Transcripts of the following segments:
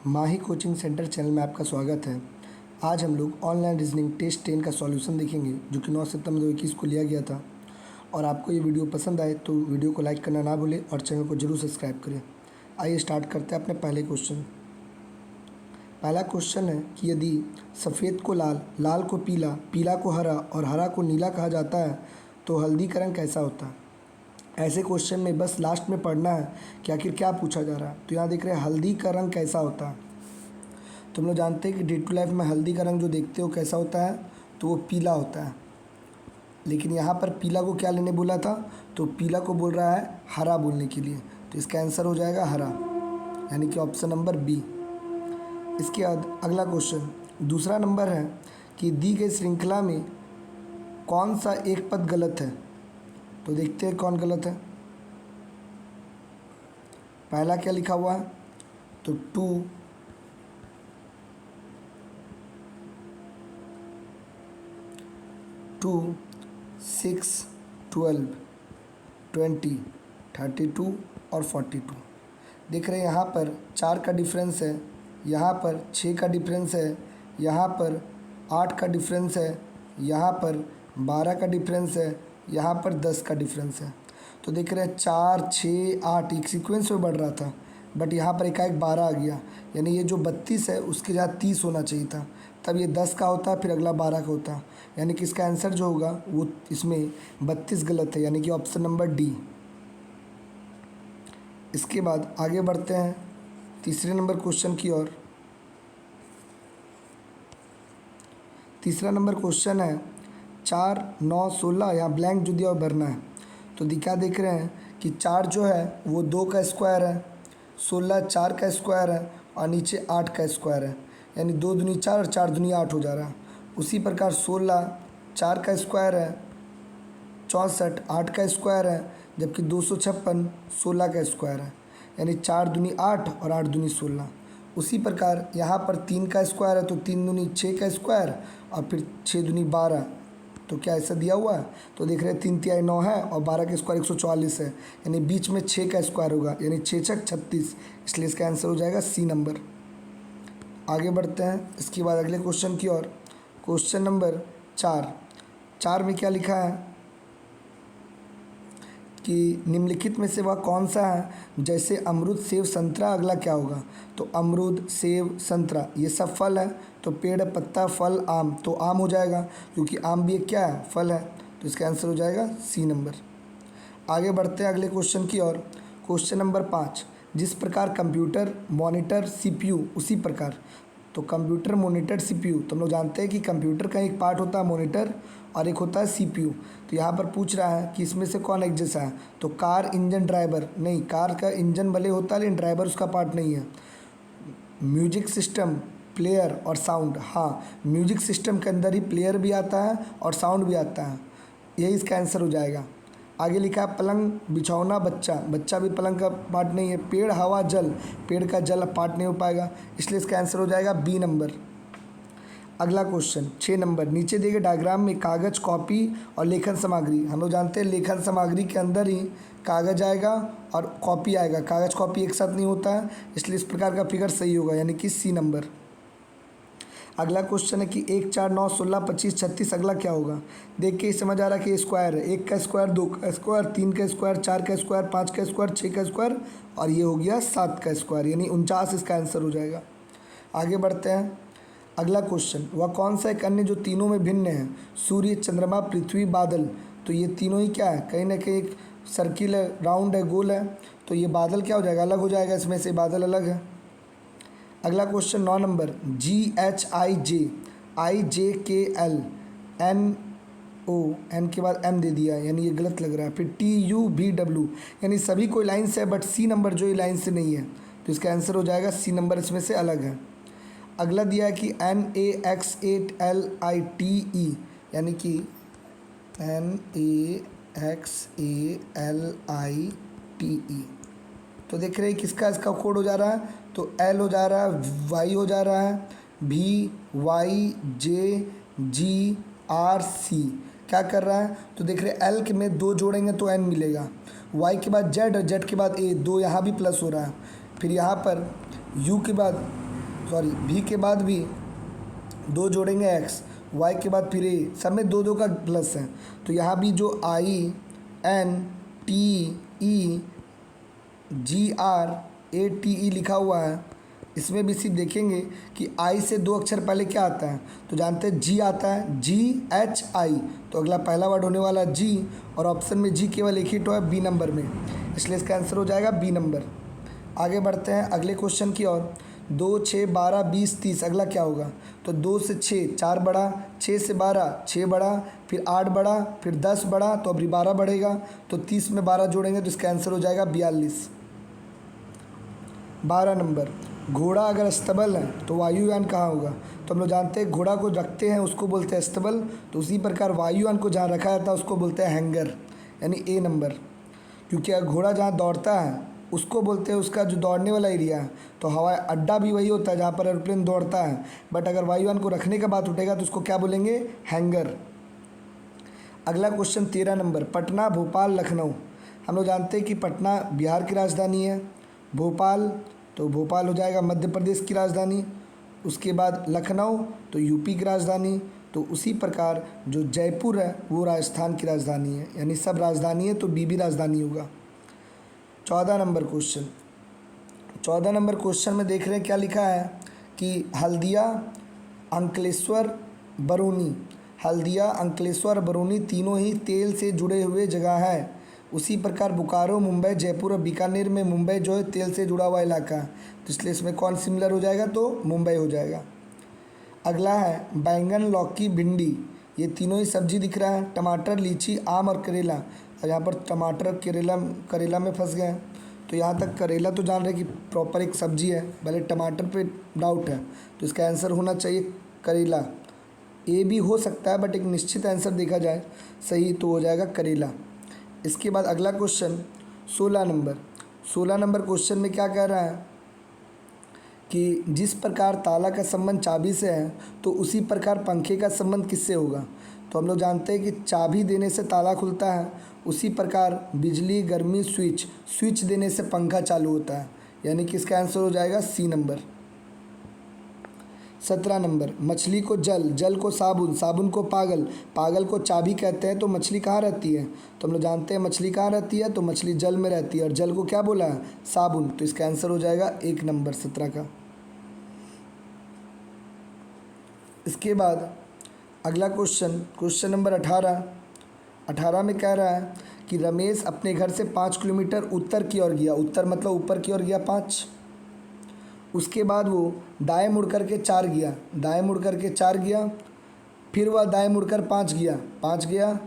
माही coaching centre channel में आपका स्वागत है। आज हम लोग ऑनलाइन रीजनिंग टेस्ट 10 का सॉल्यूशन देखेंगे जो कि 9 सितंबर 2021 को लिया गया था। और आपको ये वीडियो पसंद आए तो वीडियो को लाइक करना ना भूलें और चैनल को जरूर सब्सक्राइब करें। आइए स्टार्ट करते हैं अपने पहले क्वेश्चन। पहला क्वेश्चन है कि यदि सफ़ेद को लाल, लाल को पीला, पीला को हरा और हरा को नीला कहा जाता है तो हल्दी का रंग कैसा होता है। ऐसे क्वेश्चन में बस लास्ट में पढ़ना है कि आखिर क्या पूछा जा रहा है। तो यहाँ देख रहे हैं हल्दी का रंग कैसा होता है। तुम लोग जानते हैं कि डे टू लाइफ में हल्दी का रंग जो देखते हो कैसा होता है, तो वो पीला होता है। लेकिन यहाँ पर पीला को क्या लेने बोला था, तो पीला को बोल रहा है हरा बोलने के लिए। तो इसका आंसर हो जाएगा हरा, यानी कि ऑप्शन नंबर बी। इसके बाद अगला क्वेश्चन दूसरा नंबर है कि दी गई श्रृंखला में कौन सा एक पद गलत है। तो देखते हैं कौन गलत है। पहला क्या लिखा हुआ है, तो 2 2 6 12 20 32 और 42। देख रहे हैं यहाँ पर 4 का डिफरेंस है, यहाँ पर 6 का डिफरेंस है, यहाँ पर 8 का डिफरेंस है, यहाँ पर 12 का डिफरेंस है, यहाँ पर 10 का डिफरेंस है। तो देख रहे हैं 4 6 8 एक सीक्वेंस में बढ़ रहा था, बट यहाँ पर एकाएक 12 आ गया। यानी ये जो 32 है उसके जहाँ 30 होना चाहिए था, तब ये 10 का होता, फिर अगला 12 का होता। यानी कि इसका आंसर जो होगा वो इसमें 32 गलत है, यानी कि ऑप्शन नंबर डी। इसके बाद आगे बढ़ते हैं तीसरे नंबर क्वेश्चन की ओर। तीसरा नंबर क्वेश्चन है 4 9 16, यहाँ ब्लैंक जो दिया वो भरना है। तो क्या देख रहे हैं कि 4 जो है वो 2 का स्क्वायर है, 16 4 का स्क्वायर है और नीचे 8 का स्क्वायर है। यानी 2 दूनी 4 और 4 दूनी 8 हो जा रहा है। उसी प्रकार 16 4 का स्क्वायर है, 64 8 का स्क्वायर है, जबकि 256 16 का स्क्वायर है। यानी 4 दूनी 8 और 8 दूनी 16। उसी प्रकार यहाँ पर 3 का स्क्वायर है, तो 3 दूनी 6 का स्क्वायर और फिर 6 दूनी 12। तो क्या ऐसा दिया हुआ है, तो देख रहे हैं 3 तिहाई 9 है और 12 का स्क्वायर 144 है। यानी बीच में 6 का स्क्वायर होगा, यानी 6 छक 36। इसलिए इसका आंसर हो जाएगा सी नंबर। आगे बढ़ते हैं इसके बाद अगले क्वेश्चन की ओर। क्वेश्चन नंबर 4 में क्या लिखा है कि निम्नलिखित में से वह कौन सा है जैसे अमरूद सेब संतरा, अगला क्या होगा। तो अमरूद सेब संतरा ये सब फल है, तो पेड़ पत्ता फल आम, तो आम हो जाएगा क्योंकि आम भी एक क्या है, फल है। तो इसका आंसर हो जाएगा सी नंबर। आगे बढ़ते हैं अगले क्वेश्चन की ओर। क्वेश्चन नंबर 5, जिस प्रकार कंप्यूटर मॉनिटर सीपीयू उसी प्रकार। तो कंप्यूटर मॉनिटर सीपीयू, तो हम लोग जानते हैं कि कंप्यूटर का एक पार्ट होता है मॉनिटर और एक होता है सीपीयू। तो यहाँ पर पूछ रहा है कि इसमें से कौन एक जैसा है। तो कार इंजन ड्राइवर नहीं, कार का इंजन भले होता है लेकिन ड्राइवर उसका पार्ट नहीं है। म्यूजिक सिस्टम प्लेयर और साउंड, हाँ म्यूजिक सिस्टम के अंदर ही प्लेयर भी आता है और साउंड भी आता है, यही इसका आंसर हो जाएगा। आगे लिखा है पलंग बिछौना बच्चा, बच्चा भी पलंग का पार्ट नहीं है। पेड़ हवा जल, पेड़ का जल पार्ट नहीं हो पाएगा, इसलिए इसका आंसर हो जाएगा बी नंबर। अगला क्वेश्चन 6 नंबर, नीचे दिए गए डायग्राम में कागज कॉपी और लेखन सामग्री। हम लोग जानते हैं लेखन सामग्री के अंदर ही कागज आएगा और कॉपी आएगा, कागज कॉपी एक साथ नहीं होता है, इसलिए इस प्रकार का फिगर सही होगा, यानी कि सी नंबर। अगला क्वेश्चन है कि 1 4 9 16 25 36, अगला क्या होगा। देख के ही समझ आ रहा है कि स्क्वायर है। 1 का स्क्वायर, 2 का स्क्वायर, 3 का स्क्वायर, 4 का स्क्वायर, 5 का स्क्वायर, 6 का स्क्वायर और ये हो गया 7 का स्क्वायर, यानी 49 इसका आंसर हो जाएगा। आगे बढ़ते हैं अगला क्वेश्चन, वह कौन सा एक अन्य जो तीनों में भिन्न है, सूर्य चंद्रमा पृथ्वी बादल। तो ये तीनों ही क्या है, कहीं ना कहीं एक सर्किल है, राउंड है, गोल है। तो ये बादल क्या हो जाएगा, अलग हो जाएगा, इसमें से बादल अलग है। अगला क्वेश्चन 9 नंबर, GHIJKL NO के बाद M दे दिया, यानी ये गलत लग रहा है। फिर TUVW, यानी सभी कोई लाइन से है बट सी नंबर जो ये लाइन से नहीं है, तो इसका आंसर हो जाएगा सी नंबर, इसमें से अलग है। अगला दिया है कि NAXALITE, यानी कि NAXALITE। तो देख रहे हैं किसका इसका कोड हो जा रहा है, तो L हो जा रहा है, Y हो जा रहा है, VYJGRC क्या कर रहा है। तो देख रहे हैं L के में 2 जोड़ेंगे तो N मिलेगा, Y के बाद Z और Z के बाद A, 2 यहाँ भी प्लस हो रहा है, फिर यहाँ पर U के बाद सॉरी भी के बाद भी 2 जोड़ेंगे x, y के बाद फिर a, सब में 2 2 का प्लस है। तो यहाँ भी जो I N T E G R A T E लिखा हुआ है, इसमें भी सिर्फ देखेंगे कि I से 2 अक्षर पहले क्या आता है, तो जानते हैं G आता है, G H I, तो अगला पहला वर्ड होने वाला G, और ऑप्शन में G केवल एक ही तो है बी नंबर में, इसलिए इसका आंसर हो जाएगा बी नंबर। आगे बढ़ते हैं अगले क्वेश्चन की ओर। 2 6 12 20 30, अगला क्या होगा, तो 2 से 6 4 बढ़ा, 6 से 12 6 बढ़ा, फिर 8 बढ़ा, फिर 10 बढ़ा, तो अभी 12 बढ़ेगा, तो 30 में 12 जोड़ेंगे तो इसका आंसर हो जाएगा 42। 12 नंबर, घोड़ा अगर अस्तबल है तो वायुयान कहाँ होगा, तो हम लोग जानते हैं घोड़ा को रखते हैं उसको बोलते हैं अस्तबल, तो उसी प्रकार वायुयान को जहाँ रखा जाता है उसको बोलते हैं हैंगर, यानी ए नंबर। क्योंकि घोड़ा जहाँ दौड़ता है उसको बोलते हैं उसका जो दौड़ने वाला एरिया है, तो हवाई अड्डा भी वही होता है जहाँ पर एरोप्लेन दौड़ता है, बट अगर वायुयान को रखने का बात उठेगा तो उसको क्या बोलेंगे, हैंगर। अगला क्वेश्चन 13 नंबर, पटना भोपाल लखनऊ, हम लोग जानते हैं कि पटना बिहार की राजधानी है, भोपाल तो भोपाल हो जाएगा मध्य प्रदेश की राजधानी, उसके बाद लखनऊ तो यूपी की राजधानी, तो उसी प्रकार जो जयपुर है वो राजस्थान की राजधानी है, यानी सब राजधानी है तो बी भी राजधानी होगा। 14 नंबर क्वेश्चन, 14 नंबर क्वेश्चन में देख रहे हैं क्या लिखा है कि हल्दिया अंकलेश्वर बरौनी, हल्दिया अंकलेश्वर बरौनी तीनों ही तेल से जुड़े हुए जगह है। उसी प्रकार बोकारो मुंबई जयपुर और बीकानेर में मुंबई जो है तेल से जुड़ा हुआ इलाका है, तो इसलिए इसमें कौन सिमिलर हो जाएगा, तो मुंबई हो जाएगा। अगला है बैंगन लौकी भिंडी, ये तीनों ही सब्जी दिख रहा है, टमाटर लीची आम और करेला, और यहाँ पर टमाटर करेला में फंस गए हैं, तो यहाँ तक करेला तो जान रहे कि प्रॉपर एक सब्जी है, भले टमाटर पे डाउट है, तो इसका आंसर होना चाहिए करेला। ए भी हो सकता है बट एक निश्चित आंसर देखा जाए सही तो हो जाएगा करेला। इसके बाद अगला क्वेश्चन 16 नंबर, 16 नंबर क्वेश्चन में क्या कह रहा है कि जिस प्रकार ताला का संबंध चाबी से है तो उसी प्रकार पंखे का संबंध किससे होगा, तो हम लोग जानते हैं कि चाबी देने से ताला खुलता है, उसी प्रकार बिजली गर्मी स्विच देने से पंखा चालू होता है, यानी कि इसका आंसर हो जाएगा सी नंबर। 17 नंबर, मछली को जल को साबुन को पागल को चाबी कहते हैं, तो मछली कहाँ रहती है, तो हम लोग जानते हैं मछली कहाँ रहती है, तो मछली जल में रहती है, और जल को क्या बोला है, साबुन, तो इसका आंसर हो जाएगा 1 नंबर 17 का। इसके बाद अगला क्वेश्चन नंबर 18 में कह रहा है कि रमेश अपने घर से 5 किलोमीटर उत्तर की ओर गया, उत्तर मतलब ऊपर की ओर गया 5, उसके बाद वो दाएं मुड़ करके 4 गया, फिर वह दाएं मुड़कर 5 गया,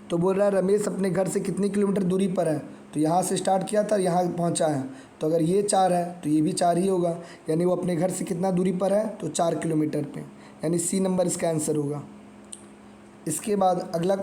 तो बोल रहा है रमेश अपने घर से कितनी किलोमीटर दूरी पर है, तो यहाँ से स्टार्ट किया था यहाँ पहुँचा है, तो अगर ये 4 है तो ये भी 4 ही होगा, यानी वो अपने घर से कितना दूरी पर है, तो 4 किलोमीटर पे, यानी सी नंबर इसका आंसर होगा। इसके बाद अगला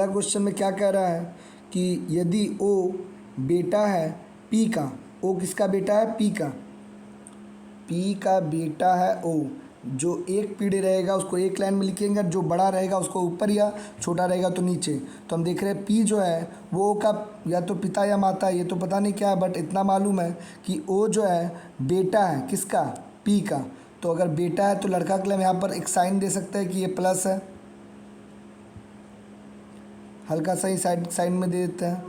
क्वेश्चन में क्या कह रहा है कि यदि ओ बेटा है पी का, ओ किसका बेटा है, पी का बेटा है ओ, जो एक पीढ़ी रहेगा उसको एक लाइन में लिखेंगे, जो बड़ा रहेगा उसको ऊपर या छोटा रहेगा तो नीचे, तो हम देख रहे हैं पी जो है वो ओ का या तो पिता या माता है, ये तो पता नहीं क्या है, बट इतना मालूम है कि ओ जो है बेटा है किसका, पी का, तो अगर बेटा है तो लड़का के लिए हम यहाँ पर एक साइन दे सकते हैं कि ये प्लस है, हल्का सा ही साइड में दे देते हैं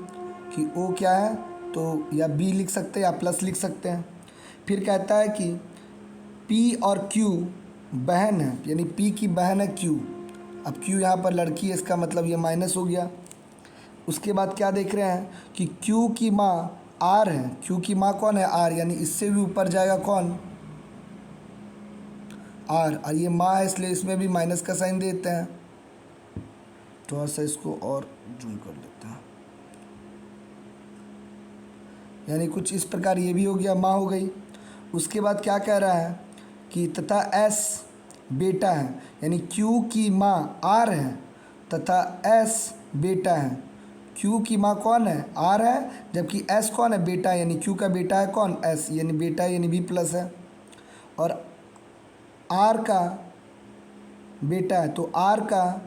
कि ओ क्या है, तो या बी लिख सकते हैं या प्लस लिख सकते हैं। फिर कहता है कि पी और क्यू बहन है, यानी पी की बहन है क्यू, अब क्यू यहाँ पर लड़की है, इसका मतलब ये माइनस हो गया। उसके बाद क्या देख रहे हैं कि क्यू की माँ आर है, क्यू की माँ कौन है, आर, यानी इससे भी ऊपर जाएगा कौन, आर, और ये माँ है इसलिए इसमें भी माइनस का साइन देते हैं, थोड़ा सा इसको और जूम कर देते हैं, यानी कुछ इस प्रकार ये भी हो गया, माँ हो गई। उसके बाद क्या कह रहा है कि तथा एस बेटा है, यानी क्यू की माँ आर है तथा एस बेटा है, क्यू की माँ कौन है, आर है, जबकि एस कौन है, बेटा, यानी क्यू का बेटा है कौन, एस, यानी बेटा यानी बी प्लस है, और आर का बेटा है, तो आर का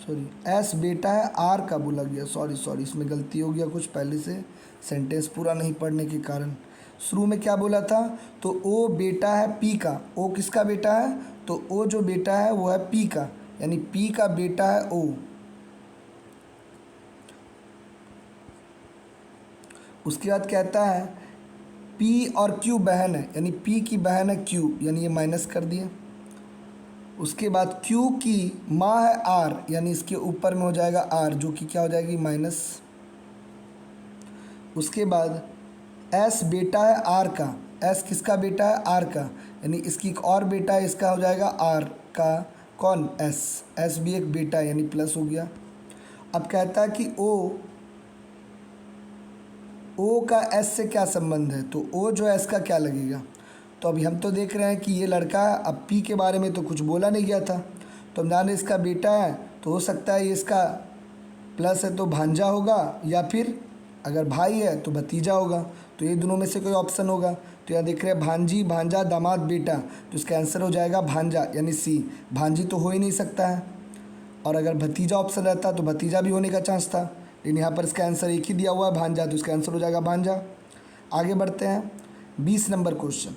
सॉरी एस बेटा है आर का बोला गया, सॉरी इसमें गलती हो गया कुछ पहले से, सेंटेंस पूरा नहीं पढ़ने के कारण। शुरू में क्या बोला था, तो ओ बेटा है पी का, ओ किसका बेटा है, तो ओ जो बेटा है वो है पी का, यानी पी का बेटा है ओ। उसके बाद कहता है पी और क्यू बहन है, यानी पी की बहन है क्यू, यानी ये माइनस कर दिए। उसके बाद क्यू की माँ है आर, यानी इसके ऊपर में हो जाएगा आर, जो कि क्या हो जाएगी माइनस। उसके बाद एस बेटा है आर का, एस किसका बेटा है आर का, यानी इसकी एक और बेटा है, इसका हो जाएगा आर का कौन, एस, एस भी एक बेटा है, यानी प्लस हो गया। अब कहता है कि ओ का एस से क्या संबंध है, तो ओ जो है एस का क्या लगेगा। तो अभी हम तो देख रहे हैं कि ये लड़का है, अब पी के बारे में तो कुछ बोला नहीं गया था, तो हम जान रहे इसका बेटा है, तो हो सकता है ये इसका प्लस है तो भांजा होगा, या फिर अगर भाई है तो भतीजा होगा, तो ये दोनों में से कोई ऑप्शन होगा। तो यहाँ देख रहे हैं भांजी, भांजा, दामाद, बेटा, तो इसका आंसर हो जाएगा भांजा, यानी सी। भांजी तो हो ही नहीं सकता है, और अगर भतीजा ऑप्शन रहता तो भतीजा भी होने का चांस था, लेकिन यहाँ पर इसका आंसर एक ही दिया हुआ है भांजा, तो इसका आंसर हो जाएगा भांजा। आगे बढ़ते हैं 20 नंबर क्वेश्चन।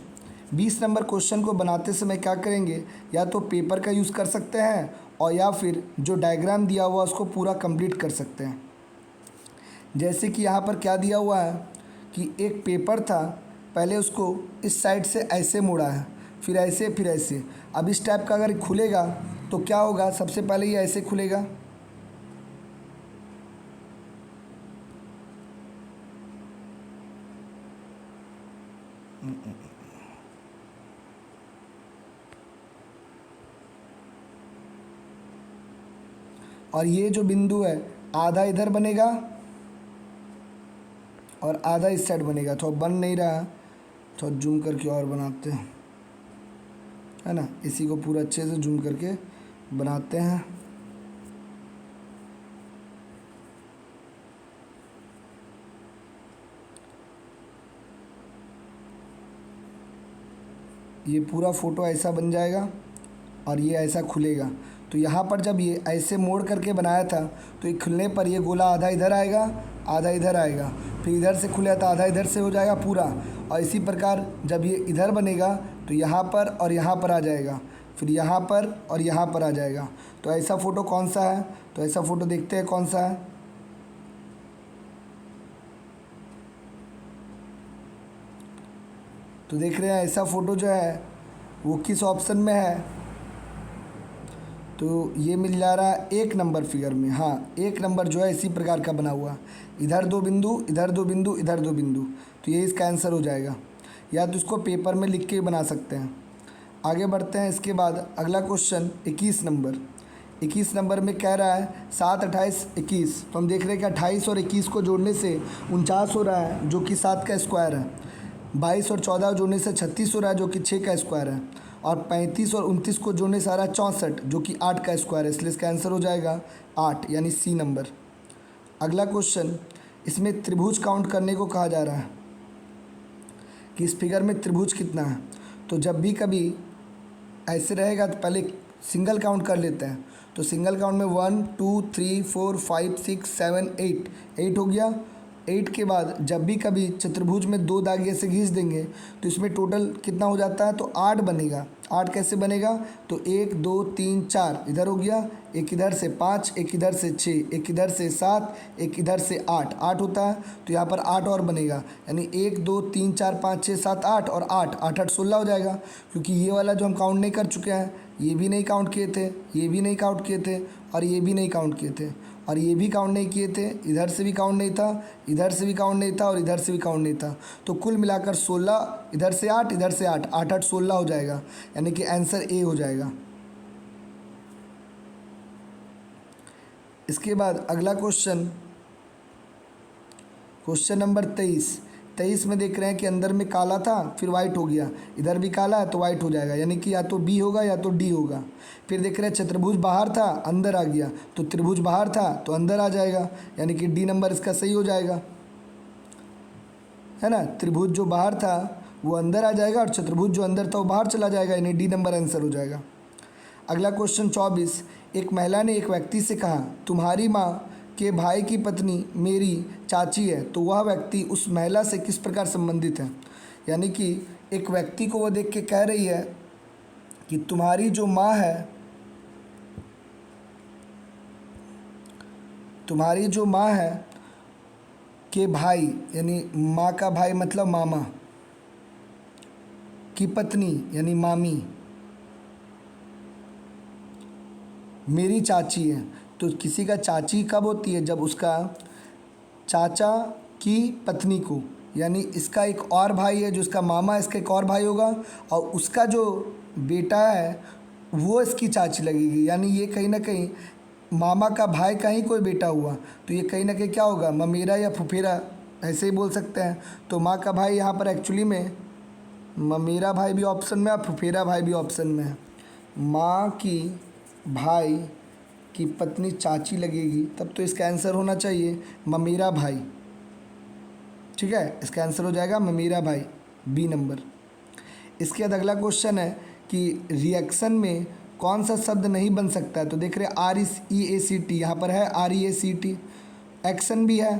20 नंबर क्वेश्चन को बनाते समय क्या करेंगे, या तो पेपर का यूज़ कर सकते हैं, और या फिर जो डायग्राम दिया हुआ उसको पूरा कंप्लीट कर सकते हैं। जैसे कि यहाँ पर क्या दिया हुआ है कि एक पेपर था, पहले उसको इस साइड से ऐसे मोड़ा है, फिर ऐसे, फिर ऐसे। अब इस टाइप का अगर खुलेगा तो क्या होगा, सबसे पहले ये ऐसे खुलेगा, और ये जो बिंदु है आधा इधर बनेगा और आधा इस साइड बनेगा। तो बन नहीं रहा, तो जूम करके और बनाते हैं, है ना, इसी को पूरा अच्छे से जूम करके बनाते हैं। ये पूरा फ़ोटो ऐसा बन जाएगा और ये ऐसा खुलेगा। तो यहाँ पर जब ये ऐसे मोड़ करके बनाया था, तो ये खुलने पर ये गोला आधा इधर आएगा, आधा इधर आएगा, फिर इधर से खुलेगा तो आधा इधर से हो जाएगा पूरा। और इसी प्रकार जब ये इधर बनेगा तो यहाँ पर और यहाँ पर आ जाएगा, फिर यहाँ पर और यहाँ पर आ जाएगा। तो ऐसा फ़ोटो कौन सा है, तो ऐसा फ़ोटो देखते हैं कौन सा है। तो देख रहे हैं ऐसा फ़ोटो जो है वो किस ऑप्शन में है, तो ये मिल जा रहा है 1 नंबर फिगर में। हाँ, 1 नंबर जो है इसी प्रकार का बना हुआ, इधर 2 बिंदु, इधर 2 बिंदु, इधर 2 बिंदु, तो ये इसका आंसर हो जाएगा। या तो इसको पेपर में लिख के बना सकते हैं। आगे बढ़ते हैं। इसके बाद अगला क्वेश्चन 21 नंबर। 21 नंबर में कह रहा है 7, 28, 21। तो हम देख रहे हैं कि 28 और 21 को जोड़ने से 49 हो रहा है, जो कि 7 का स्क्वायर है। 22 और 14 जोड़ने से 36 हो रहा है, जो कि 6 का स्क्वायर है। और 35 और 29 को जोड़ने से आ रहा है 64, जो कि 8 का स्क्वायर है। इसलिए इसका आंसर हो जाएगा 8, यानी सी नंबर। अगला क्वेश्चन, इसमें त्रिभुज काउंट करने को कहा जा रहा है कि इस फिगर में त्रिभुज कितना है। तो जब भी कभी ऐसे रहेगा तो पहले सिंगल काउंट कर लेते हैं। तो सिंगल काउंट में 1 2 3 4 5 6 7 8, 8 हो गया। 8 के बाद जब भी कभी चतुर्भुज में 2 दागे से खींच देंगे तो इसमें टोटल कितना हो जाता है, तो 8 बनेगा। 8 कैसे बनेगा, तो 1 2 3 4 इधर हो गया, एक इधर से 5, एक इधर से 6, एक इधर से 7, एक इधर से 8, 8 होता है। तो यहाँ पर 8 और बनेगा, यानी 1 2 3 4 5 6 7 8 और 8, 8 8 16 हो जाएगा। क्योंकि ये वाला जो हम काउंट नहीं कर चुके हैं, ये भी नहीं काउंट किए थे, ये भी नहीं काउंट किए थे, और ये भी नहीं काउंट किए थे, और ये भी काउंट नहीं किए थे, इधर से भी काउंट नहीं था, इधर से भी काउंट नहीं था, और इधर से भी काउंट नहीं था। तो कुल मिलाकर 16, इधर से 8, इधर से 8, 8 8 16 हो जाएगा, यानी कि आंसर ए हो जाएगा। इसके बाद अगला क्वेश्चन, क्वेश्चन नंबर 23। 23 में देख रहे हैं कि अंदर में काला था फिर वाइट हो गया, इधर भी काला है तो वाइट हो जाएगा, यानी कि या तो बी होगा या तो डी होगा। फिर देख रहे हैं चतुर्भुज बाहर था अंदर आ गया, तो त्रिभुज बाहर था तो अंदर आ जाएगा, यानी कि डी नंबर इसका सही हो जाएगा, है ना। त्रिभुज जो बाहर था वो अंदर आ जाएगा और चतुर्भुज जो अंदर था वो बाहर चला जाएगा, यानी डी नंबर आंसर हो जाएगा। अगला क्वेश्चन 24। एक महिला ने एक व्यक्ति से कहा, तुम्हारी माँ के भाई की पत्नी मेरी चाची है, तो वह व्यक्ति उस महिला से किस प्रकार संबंधित है। यानी कि एक व्यक्ति को वो देख के कह रही है कि तुम्हारी जो माँ है, तुम्हारी जो माँ है के भाई, यानी माँ का भाई मतलब मामा, की पत्नी यानी मामी मेरी चाची है। तो किसी का चाची कब होती है, जब उसका चाचा की पत्नी को, यानी इसका एक और भाई है जो इसका मामा है, इसका एक और भाई होगा, और उसका जो बेटा है वो इसकी चाची लगेगी। यानी ये कहीं ना कहीं मामा का भाई का ही कोई बेटा हुआ, तो ये कहीं ना कहीं क्या होगा, ममेरा या फुफेरा, ऐसे ही बोल सकते हैं। तो माँ का भाई यहाँ पर एक्चुअली में ममेरा भाई भी ऑप्शन में और फुफेरा भाई भी ऑप्शन में है। माँ की भाई की पत्नी चाची लगेगी, तब तो इसका आंसर होना चाहिए ममेरा भाई। ठीक है, इसका आंसर हो जाएगा ममेरा भाई, बी नंबर। इसके बाद अगला क्वेश्चन है कि रिएक्शन में कौन सा शब्द नहीं बन सकता है। तो देख रहे REACT, यहाँ पर है REACT। एक्शन भी है,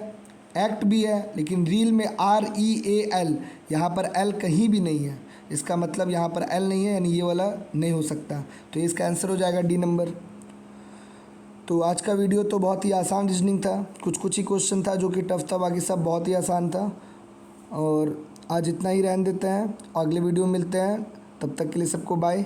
एक्ट भी है, लेकिन रील में REAL, यहाँ पर एल कहीं भी नहीं है। इसका मतलब यहाँ पर एल नहीं है, यानी ये वाला नहीं हो सकता। तो इसका आंसर हो जाएगा डी नंबर। तो आज का वीडियो तो बहुत ही आसान रीजनिंग था, कुछ कुछ ही क्वेश्चन था जो कि टफ था, बाकी सब बहुत ही आसान था। और आज इतना ही रहने देते हैं, अगले वीडियो में मिलते हैं, तब तक के लिए सबको बाय।